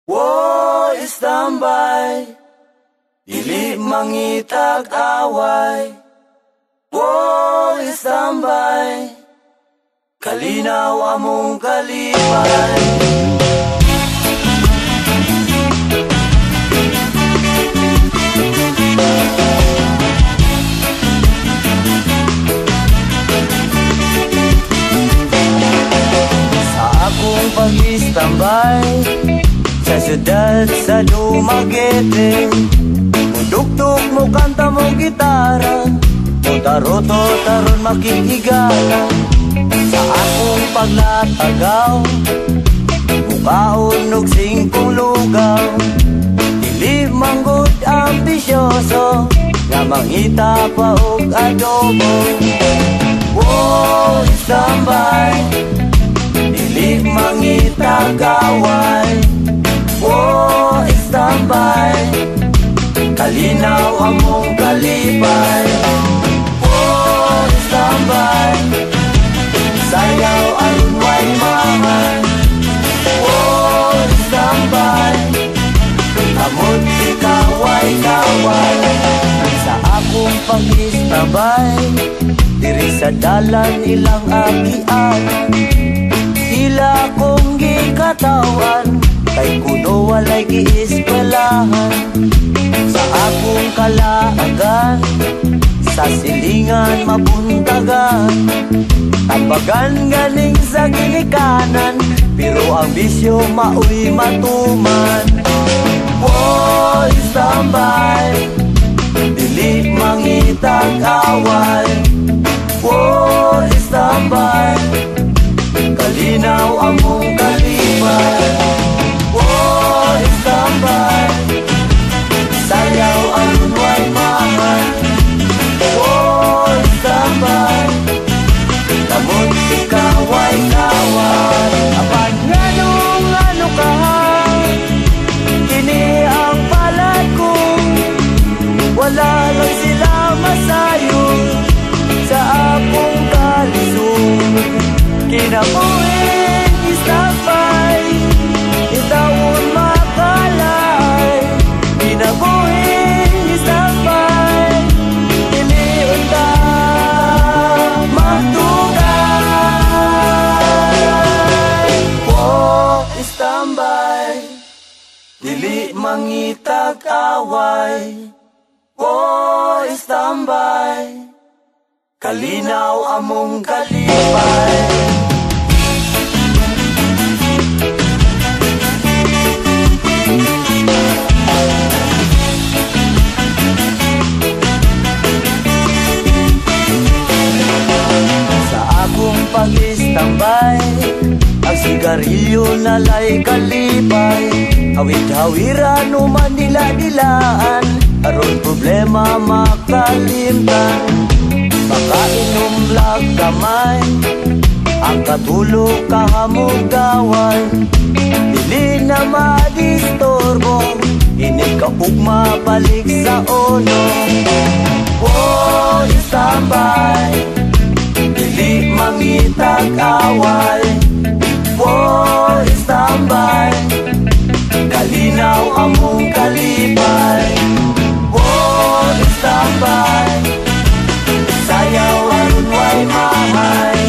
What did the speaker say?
Wo istambay, dili mangitag away. Wo istambay, kalinaw among kalipay. Sa akong pag-istambay sa syudad sa Dumaguete, mudugtog mo kanta mo gitara, mutaroto taron makikigala. Sa akong paglatagaw, mukaon og singkong lugaw, dili manggod ambisyoso, nga mangita pa og adobo. Wo istambay, dili mangita gaway. Wo istambay, kalinaw among kalipay. Wo istambay, sayaw aron way mahay. Wo istambay, amon ikaway-kaway. Sa akong pag-istabay, diri sa dalan ilang agian, ila kong gikatawan, kay kuno walay giiskwelahan. Sa akong kalaagan, sa silingan mabuntagan, tabagan galing sa ginikanan, pero ang bisyo maoy matuman. Wo istambay, dili mangitag away. Wo istambay, kalinaw among kalipay. Wo istambay, sayaw aron way mahay. Wo istambay, kamot ikaway-kaway. Apan ngano ka, kini ang palad ko, wala lang sila masayo sa akong kalisod. Kinabuhin istambay, itawon makalay. Kinabuhin istambay, iliun ta matugay. Wo istambay, dili mangitag away. Wo istambay, kalinaw among kalipay. Sa akong pag-istambay, ang sigarilyo nalay kalipay. Hawid-hawiran o manila-dilaan, aron problema makalimtan. Makainom lag kamay, ang katulog kahamugaway. Dili na madistorbo, inig kaugma balik sa uno. Wo istambay, dili mangitag away. Wo istambay, kalinaw among kalipay. Wo istambay, sayaw aron way mahay.